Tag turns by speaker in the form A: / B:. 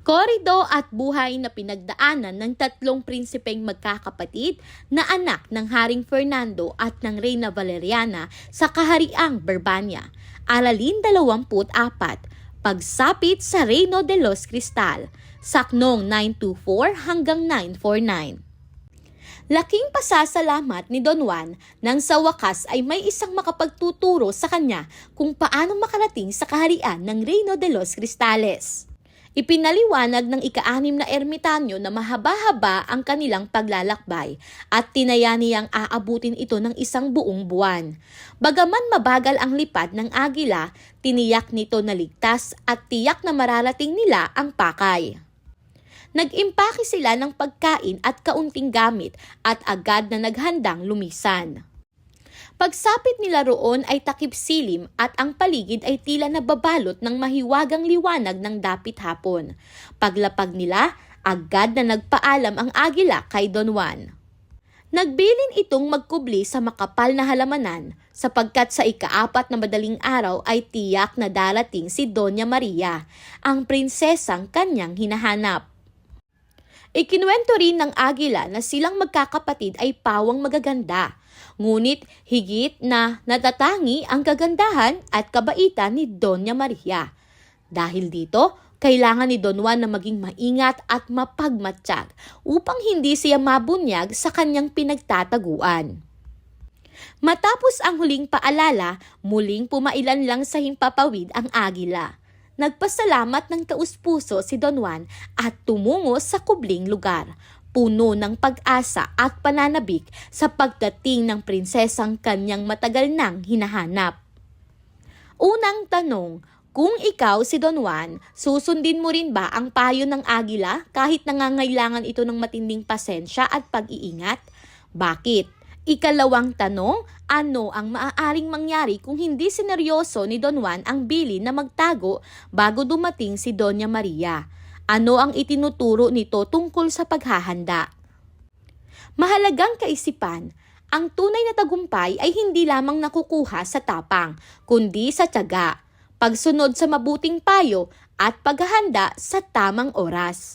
A: Korido at buhay na pinagdaanan ng tatlong prinsipeng magkakapatid na anak ng Haring Fernando at ng Reyna Valeriana sa Kahariang Berbania. Aralin 24, pagsapit sa Reino de los Cristal, saknong 924 hanggang 949. Laking pasasalamat ni Don Juan nang sa wakas ay may isang makapagtuturo sa kanya kung paano makarating sa kaharian ng Reino de los Cristales. Ipinaliwanag ng ika-6 na ermitanyo na mahaba-haba ang kanilang paglalakbay at tinaya niyang aabutin ito ng 1 buong buwan. Bagaman mabagal ang lipad ng agila, tiniyak nito na ligtas at tiyak na mararating nila ang pakay. Nag-impake sila ng pagkain at kaunting gamit at agad na naghandang lumisan. Pagsapit nila roon ay takip silim at ang paligid ay tila nababalot ng mahiwagang liwanag ng dapit hapon. Paglapag nila, agad na nagpaalam ang agila kay Don Juan. Nagbilin itong magkubli sa makapal na halamanan sapagkat sa ika-4 na madaling araw ay tiyak na darating si Doña Maria, ang prinsesang kanyang hinahanap. Ikinuwento rin ng agila na silang magkakapatid ay pawang magaganda, ngunit higit na natatangi ang kagandahan at kabaitan ni Doña Maria. Dahil dito, kailangan ni Don Juan na maging maingat at mapagmatsyag upang hindi siya mabunyag sa kanyang pinagtataguan. Matapos ang huling paalala, muling pumailan lang sa himpapawid ang agila. Nagpasalamat ng taus-puso si Don Juan at tumungo sa kubling lugar, puno ng pag-asa at pananabik sa pagdating ng prinsesang kanyang matagal nang hinahanap. Unang tanong, kung ikaw si Don Juan, susundin mo rin ba ang payo ng agila kahit nangangailangan ito ng matinding pasensya at pag-iingat? Bakit? Ikalawang tanong, ano ang maaaring mangyari kung hindi sineryoso ni Don Juan ang bilin na magtago bago dumating si Doña Maria? Ano ang itinuturo nito tungkol sa paghahanda? Mahalagang kaisipan, ang tunay na tagumpay ay hindi lamang nakukuha sa tapang, kundi sa tiyaga, pagsunod sa mabuting payo at paghahanda sa tamang oras.